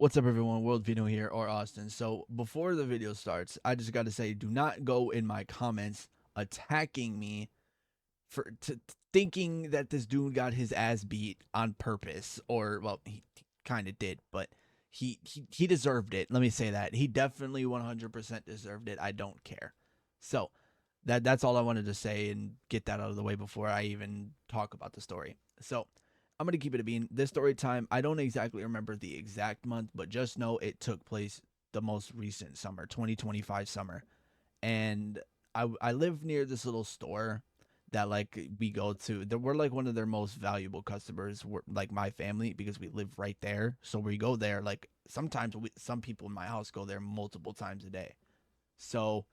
What's up, everyone? World Vino here, or Austin. So, before the video starts, I just got to say, do not go in my comments attacking me for thinking that this dude got his ass beat on purpose, or well, he kind of did, but he deserved it. Let me say that he definitely 100% deserved it. I don't care. So, that's all I wanted to say and get that out of the way before I even talk about the story. So, I'm gonna keep it a bean. This story time, I don't exactly remember the exact month, but just know it took place the most recent summer, 2025 summer, and I live near this little store that like we go to. We're like one of their most valuable customers. We're like my family because we live right there, so we go there. Like sometimes some people in my house go there multiple times a day. So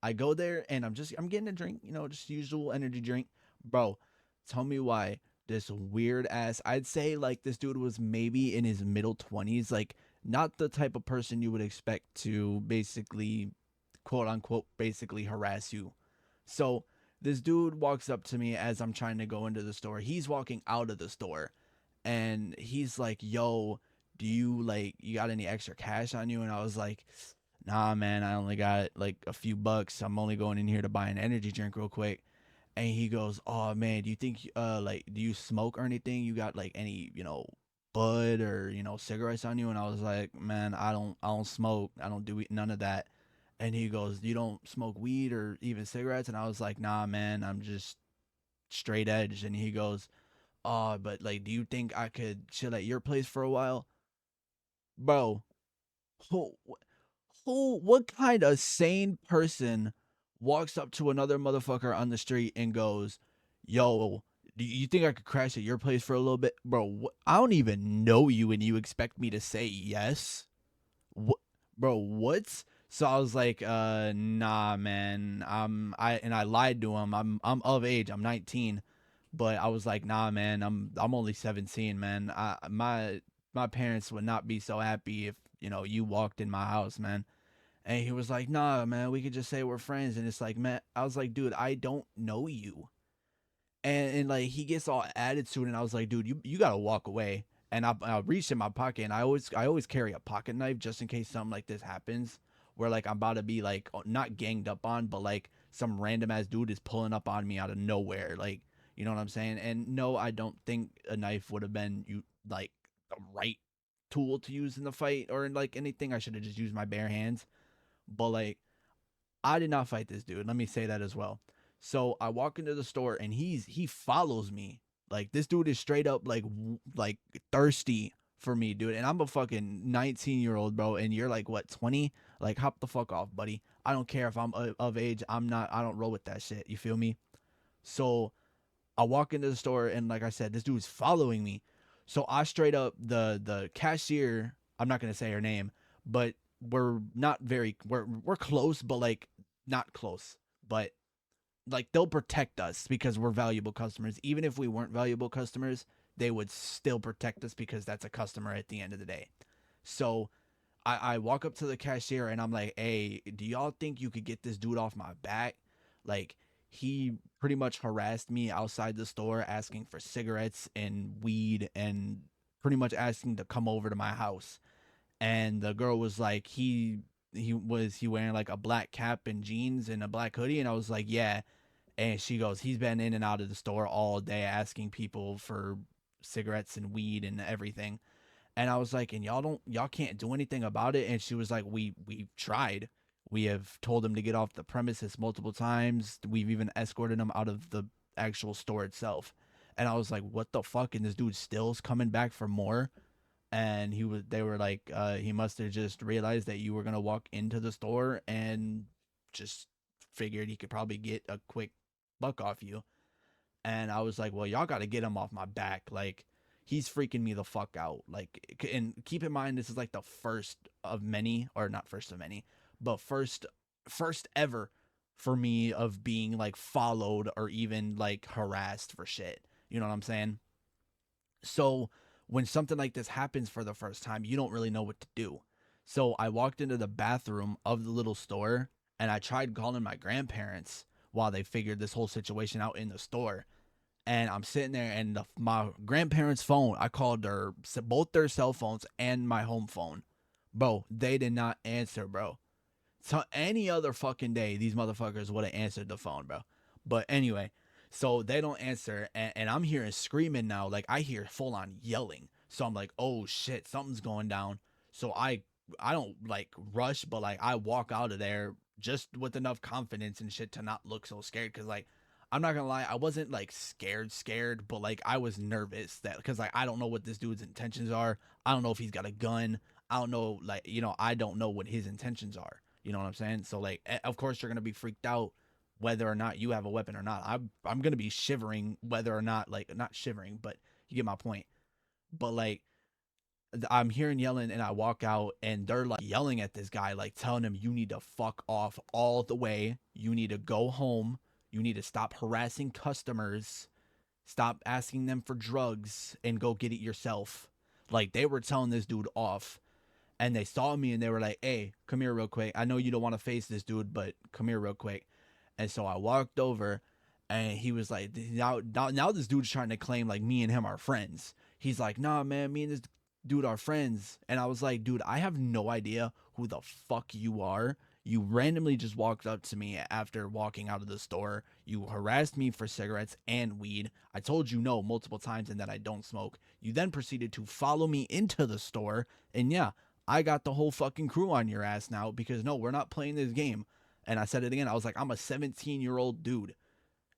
I go there and I'm getting a drink, just usual energy drink. Bro, tell me why this weird ass, I'd say like this dude was maybe in his middle 20s, like not the type of person you would expect to basically quote unquote basically harass you. So this dude walks up to me as I'm trying to go into the store. He's walking out of the store and he's like, "Yo, do you like you got any extra cash on you?" And I was like, "Nah, man, I only got like a few bucks. I'm only going in here to buy an energy drink real quick." And he goes, "Oh man, do you think like do you smoke or anything? You got like any, bud or, cigarettes on you?" And I was like, "Man, I don't smoke. I don't do none of that." And he goes, "You don't smoke weed or even cigarettes?" And I was like, "Nah, man, I'm just straight edge." And he goes, "Oh, but like do you think I could chill at your place for a while?" Bro, who what kind of sane person walks up to another motherfucker on the street and goes, "Yo, do you think I could crash at your place for a little bit?" Bro, I don't even know you and you expect me to say yes? What, bro, what? So I was like, nah, man. I lied to him. I'm of age. I'm 19. But I was like, nah, man. I'm only 17, man. My parents would not be so happy if, you walked in my house, man. And he was like, "Nah, man, we could just say we're friends." And it's like, man, I was like, "Dude, I don't know you." And like he gets all attitude, and I was like, "Dude, you gotta walk away." And I reached in my pocket, and I always carry a pocket knife just in case something like this happens, where like I'm about to be like not ganged up on, but like some random ass dude is pulling up on me out of nowhere, like you know what I'm saying. And no, I don't think a knife would have been you like the right tool to use in the fight or in like anything. I should have just used my bare hands. But like I did not fight this dude. Let me say that as well. So I walk into the store and he follows me. Like this dude is straight up like thirsty for me, dude. And I'm a fucking 19-year-old, bro. And you're like what 20? Like hop the fuck off, buddy. I don't care if I'm of age. I'm not. I don't roll with that shit. You feel me? So I walk into the store and like I said, this dude's following me. So I straight up the cashier. I'm not gonna say her name, but we're close, but like not close. But like they'll protect us because we're valuable customers. Even if we weren't valuable customers, they would still protect us because that's a customer at the end of the day. So I walk up to the cashier and I'm like, "Hey, do y'all think you could get this dude off my back?" Like he pretty much harassed me outside the store asking for cigarettes and weed and pretty much asking to come over to my house. And the girl was like, he wearing like a black cap and jeans and a black hoodie, and I was like, "Yeah." And she goes, "He's been in and out of the store all day asking people for cigarettes and weed and everything." And I was like, "And y'all can't do anything about it?" And she was like, "We've tried. We have told him to get off the premises multiple times. We've even escorted him out of the actual store itself." And I was like, "What the fuck?" And this dude still's coming back for more. And they were like, he must have just realized that you were gonna walk into the store and just figured he could probably get a quick buck off you. And I was like, "Well, y'all got to get him off my back. Like, he's freaking me the fuck out." Like, and keep in mind, this is like the first of many, or not first of many, but first ever for me of being like followed or even like harassed for shit. You know what I'm saying? So when something like this happens for the first time, you don't really know what to do. So I walked into the bathroom of the little store and I tried calling my grandparents while they figured this whole situation out in the store. And I'm sitting there, and my grandparents' phone, I called both their cell phones and my home phone. Bro, they did not answer, bro. So any other fucking day, these motherfuckers would have answered the phone, bro. But anyway, so they don't answer, and I'm hearing screaming now. Like I hear full on yelling. So I'm like, oh shit, something's going down. So I don't like rush, but like I walk out of there just with enough confidence and shit to not look so scared. Cause like I'm not gonna lie, I wasn't like scared, but like I was nervous that because like I don't know what this dude's intentions are. I don't know if he's got a gun. I don't know, like, I don't know what his intentions are. You know what I'm saying? So like, of course you're gonna be freaked out whether or not you have a weapon or not. I'm gonna be shivering whether or not, like, not shivering, but you get my point. But like, I'm hearing yelling, and I walk out, and they're like yelling at this guy, like telling him, "You need to fuck off all the way. You need to go home. You need to stop harassing customers. Stop asking them for drugs and go get it yourself." Like they were telling this dude off, and they saw me and they were like, "Hey, come here real quick. I know you don't want to face this dude, but come here real quick." And so I walked over, and he was like, now this dude's trying to claim like me and him are friends. He's like, "Nah, man, me and this dude are friends." And I was like, "Dude, I have no idea who the fuck you are. You randomly just walked up to me after walking out of the store. You harassed me for cigarettes and weed. I told you no multiple times and that I don't smoke. You then proceeded to follow me into the store. And yeah, I got the whole fucking crew on your ass now because no, we're not playing this game." And I said it again. I was like, "I'm a 17-year-old dude."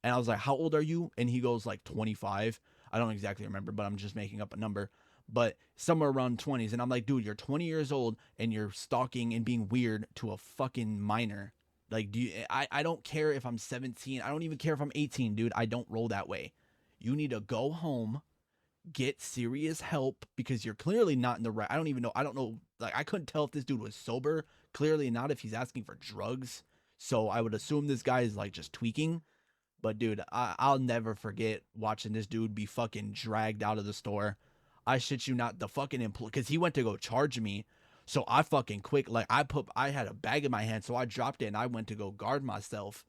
And I was like, "How old are you?" And he goes like 25. I don't exactly remember, but I'm just making up a number. But somewhere around 20s. And I'm like, "Dude, you're 20 years old and you're stalking and being weird to a fucking minor. Like, I don't care if I'm 17. I don't even care if I'm 18, dude. I don't roll that way. You need to go home, get serious help because you're clearly not in the right. I don't even know. I don't know. Like, I couldn't tell if this dude was sober. Clearly not if he's asking for drugs. So I would assume this guy is like just tweaking. But dude, I'll never forget watching this dude be fucking dragged out of the store. I shit you not, the fucking employee, because he went to go charge me. So I fucking quick, like I had a bag in my hand, so I dropped it and I went to go guard myself.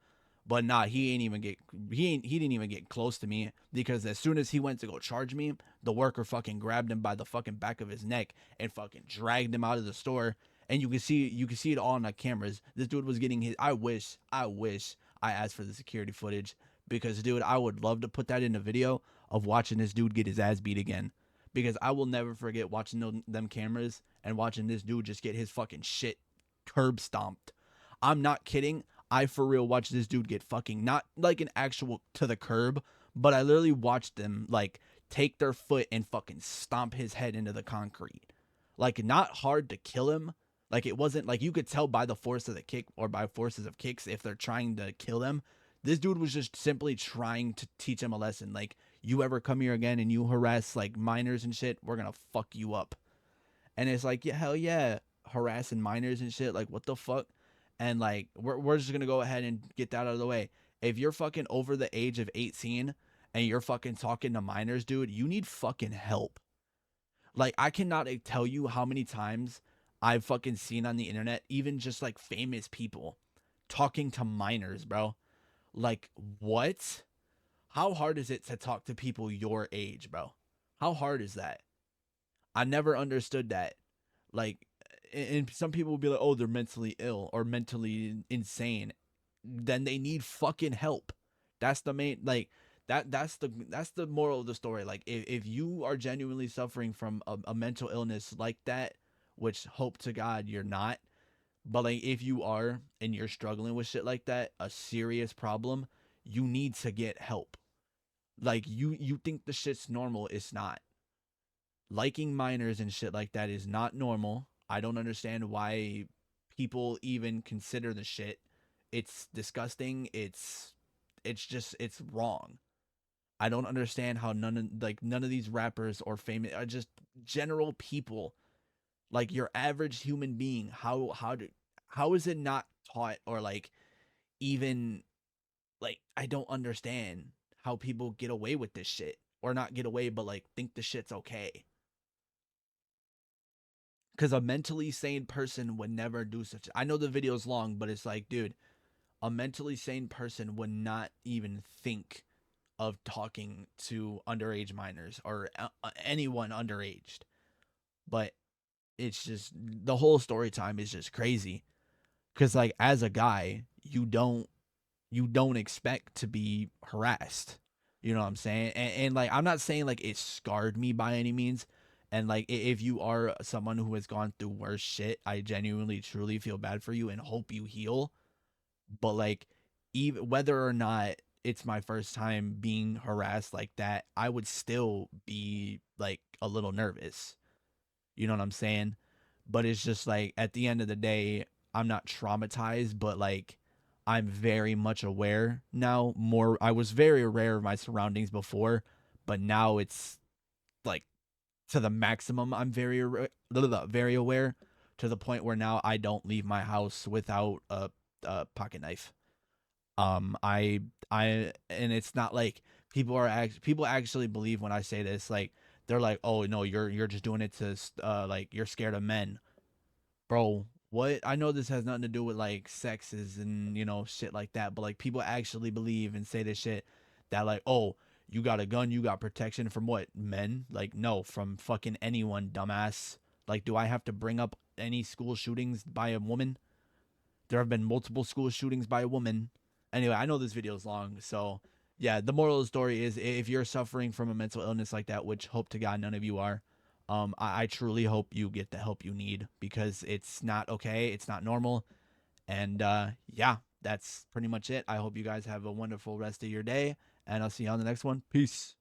But nah, he didn't even get close to me because as soon as he went to go charge me, the worker fucking grabbed him by the fucking back of his neck and fucking dragged him out of the store. And you can see it all on the cameras. This dude was getting his. I wish I asked for the security footage because, dude, I would love to put that in a video of watching this dude get his ass beat again. Because I will never forget watching them cameras and watching this dude just get his fucking shit curb stomped. I'm not kidding. I for real watched this dude get fucking not like an actual to the curb, but I literally watched them like take their foot and fucking stomp his head into the concrete. Like not hard to kill him. Like it wasn't like you could tell by the force of the kick or by forces of kicks if they're trying to kill him. This dude was just simply trying to teach him a lesson. Like, you ever come here again and you harass like minors and shit, we're gonna fuck you up. And it's like, yeah, hell yeah, harassing minors and shit. Like, what the fuck? And like, we're just gonna go ahead and get that out of the way. If you're fucking over the age of 18 and you're fucking talking to minors, dude, you need fucking help. Like, I cannot tell you how many times I've fucking seen on the internet, even just like famous people talking to minors, bro. Like, what? How hard is it to talk to people your age, bro? How hard is that? I never understood that. Like, and some people will be like, "Oh, they're mentally ill or mentally insane." Then they need fucking help. That's the main like that's the moral of the story. Like, if you are genuinely suffering from a mental illness like that, which hope to God you're not, but like if you are and you're struggling with shit like that, a serious problem, you need to get help. Like you think the shit's normal, it's not. Liking minors and shit like that is not normal. I don't understand why people even consider the shit. It's disgusting. It's just it's wrong. I don't understand how none of these rappers or famous are just general people, like your average human being. How is it not taught or like even like I don't understand how people get away with this shit or not get away but like think the shit's okay. Because a mentally sane person would never do such. I know the video's long, but it's like, dude, a mentally sane person would not even think of talking to underage minors or anyone underaged. But it's just the whole story time is just crazy. Cause like as a guy, you don't expect to be harassed. You know what I'm saying? And like I'm not saying like it scarred me by any means. And like if you are someone who has gone through worse shit, I genuinely truly feel bad for you and hope you heal. But like even whether or not it's my first time being harassed like that, I would still be like a little nervous. You know what I'm saying? But it's just like at the end of the day, I'm not traumatized, but like I'm very much aware now. More, I was very aware of my surroundings before, but now it's like to the maximum. I'm very aware to the point where now I don't leave my house without a pocket knife. And it's not like people actually believe when I say this. Like they're like, oh no, you're just doing it to like you're scared of men, bro. What? I know this has nothing to do with like sexes and shit like that, but like people actually believe and say this shit that like, oh, you got a gun, you got protection from what? Men? Like no, from fucking anyone, dumbass. Like do I have to bring up any school shootings by a woman? There have been multiple school shootings by a woman. Anyway, I know this video is long, so yeah, the moral of the story is if you're suffering from a mental illness like that, which hope to God none of you are, I truly hope you get the help you need because it's not okay, it's not normal, and yeah, that's pretty much it. I hope you guys have a wonderful rest of your day, and I'll see you on the next one. Peace.